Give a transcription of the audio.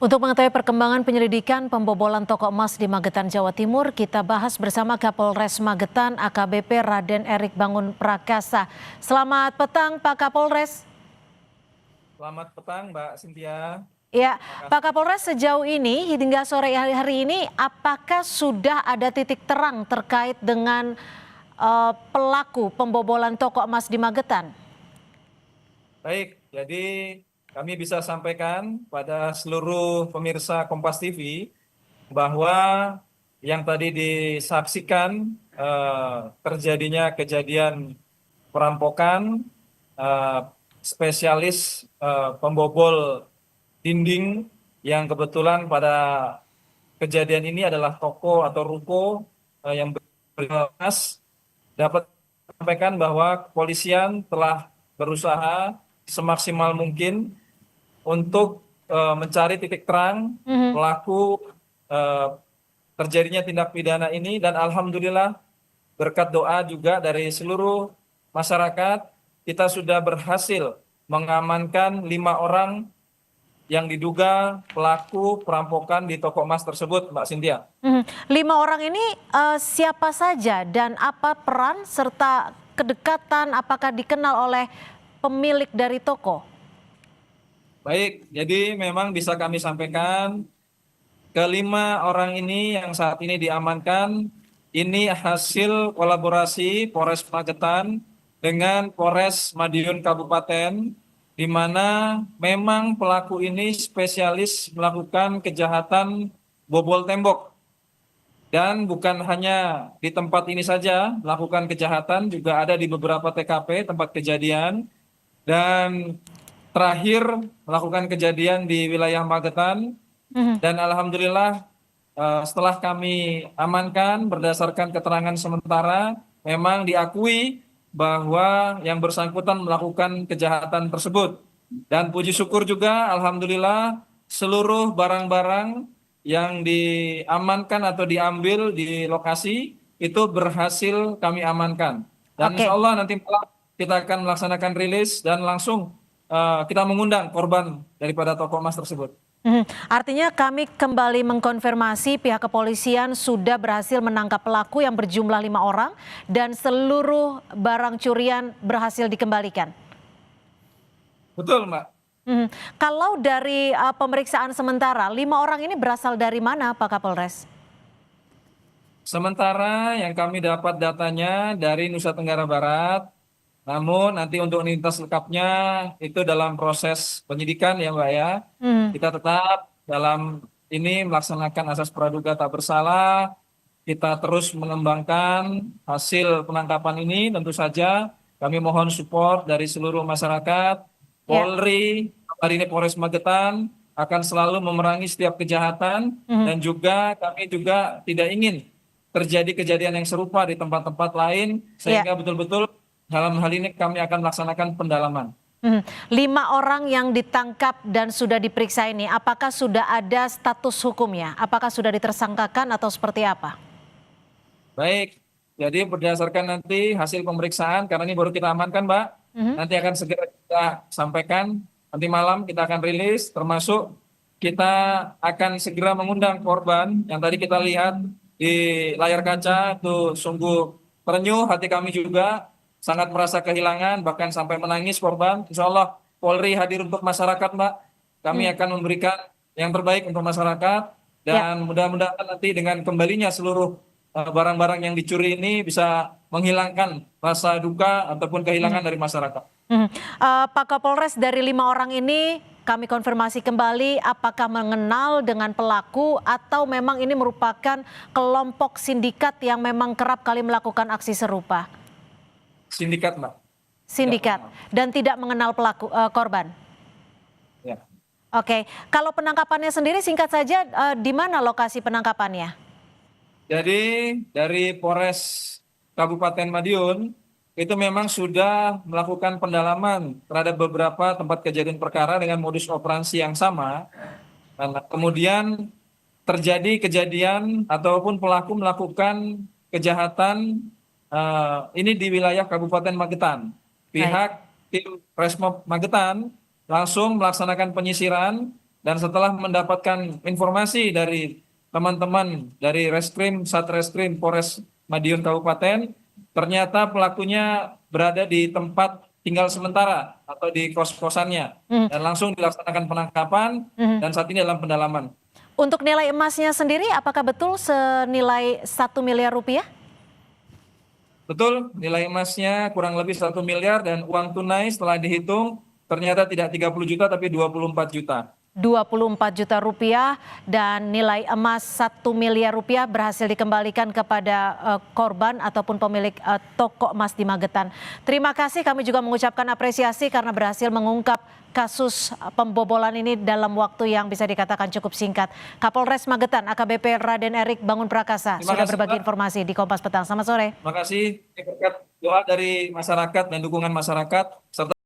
Untuk mengetahui perkembangan penyelidikan pembobolan toko emas di Magetan, Jawa Timur, kita bahas bersama Kapolres Magetan AKBP Raden Erik Bangun Prakasa. Selamat petang Pak Kapolres. Selamat petang Mbak Cynthia. Ya, Terima kasih. Pak Kapolres, sejauh ini hingga sore hari ini apakah sudah ada titik terang terkait dengan pelaku pembobolan toko emas di Magetan? Baik, jadi kami bisa sampaikan pada seluruh pemirsa Kompas TV bahwa yang tadi disaksikan terjadinya kejadian perampokan eh, spesialis pembobol dinding yang kebetulan pada kejadian ini adalah toko atau ruko yang berkelas. Dapat sampaikan bahwa kepolisian telah berusaha semaksimal mungkin untuk mencari titik terang pelaku eh, terjadinya tindak pidana ini, dan alhamdulillah berkat doa juga dari seluruh masyarakat kita sudah berhasil mengamankan 5 orang yang diduga pelaku perampokan di toko emas tersebut, Mbak Cynthia. 5 orang ini siapa saja dan apa peran serta kedekatan, apakah dikenal oleh pemilik dari toko? Baik, jadi memang bisa kami sampaikan ke 5 orang ini yang saat ini diamankan, ini hasil kolaborasi Polres Magetan dengan Polres Madiun Kabupaten, di mana memang pelaku ini spesialis melakukan kejahatan bobol tembok. Dan bukan hanya di tempat ini saja melakukan kejahatan, juga ada di beberapa TKP tempat kejadian. Dan terakhir melakukan kejadian di wilayah Magetan. Dan alhamdulillah setelah kami amankan berdasarkan keterangan sementara, memang diakui bahwa yang bersangkutan melakukan kejahatan tersebut. Dan puji syukur juga alhamdulillah seluruh barang-barang yang diamankan atau diambil di lokasi itu berhasil kami amankan. Dan insya Oke. Allah nanti malam kita akan melaksanakan rilis dan langsung kita mengundang korban daripada toko emas tersebut. Artinya kami kembali mengkonfirmasi pihak kepolisian sudah berhasil menangkap pelaku yang berjumlah 5 orang dan seluruh barang curian berhasil dikembalikan. Betul, Mbak. Kalau dari pemeriksaan sementara, 5 orang ini berasal dari mana, Pak Kapolres? Sementara yang kami dapat datanya dari Nusa Tenggara Barat, namun nanti untuk identitas lengkapnya itu dalam proses penyidikan ya Mbak ya. Kita tetap dalam ini melaksanakan asas praduga tak bersalah, kita terus mengembangkan hasil penangkapan ini. Tentu saja kami mohon support dari seluruh masyarakat, Ya. Polri, hari ini Polres Magetan akan selalu memerangi setiap kejahatan, dan juga kami juga tidak ingin terjadi kejadian yang serupa di tempat-tempat lain, Ya. sehingga betul-betul dalam hal ini kami akan melaksanakan pendalaman. 5 orang yang ditangkap dan sudah diperiksa ini, apakah sudah ada status hukumnya? Apakah sudah ditersangkakan atau seperti apa? Baik, jadi berdasarkan nanti hasil pemeriksaan, karena ini baru kita amankan Mbak, nanti akan segera kita sampaikan, nanti malam kita akan rilis, termasuk kita akan segera mengundang korban yang tadi kita lihat di layar kaca, itu sungguh terenyuh, hati kami juga sangat merasa kehilangan, bahkan sampai menangis korban. Insya Allah Polri hadir untuk masyarakat Mbak, kami akan memberikan yang terbaik untuk masyarakat, Ya. dan mudah-mudahan nanti dengan kembalinya seluruh barang-barang yang dicuri ini bisa menghilangkan rasa duka ataupun kehilangan dari masyarakat. Pak Kapolres, dari 5 orang ini kami konfirmasi kembali apakah mengenal dengan pelaku atau memang ini merupakan kelompok sindikat yang memang kerap kali melakukan aksi serupa. Sindikat Mbak. Sindikat dan tidak mengenal pelaku korban. Ya. Oke, kalau penangkapannya sendiri singkat saja di mana lokasi penangkapannya? Jadi dari Polres Kabupaten Madiun itu memang sudah melakukan pendalaman terhadap beberapa tempat kejadian perkara dengan modus operasi yang sama. Nah, kemudian terjadi kejadian ataupun pelaku melakukan kejahatan ini di wilayah Kabupaten Magetan. Baik. Pihak tim Resmob Magetan langsung melaksanakan penyisiran Dan setelah mendapatkan informasi dari teman-teman dari Satreskrim Polres Madiun Kabupaten, ternyata pelakunya berada di tempat tinggal sementara atau di kos-kosannya. Mhm. Dan langsung dilaksanakan penangkapan Mhm. dan saat ini dalam pendalaman. Untuk nilai emasnya sendiri, apakah betul senilai 1 miliar rupiah? Betul, nilai emasnya kurang lebih 1 miliar dan uang tunai setelah dihitung ternyata tidak 30 juta tapi 24 juta. 24 juta rupiah dan nilai emas 1 miliar rupiah berhasil dikembalikan kepada korban ataupun pemilik toko emas di Magetan. Terima kasih, kami juga mengucapkan apresiasi karena berhasil mengungkap kasus pembobolan ini dalam waktu yang bisa dikatakan cukup singkat. Kapolres Magetan AKBP Raden Erik Bangun Prakasa Terima sudah kasih, berbagi Pak. informasi di Kompas Petang. Selamat sore. Terima kasih berkat doa dari masyarakat dan dukungan masyarakat serta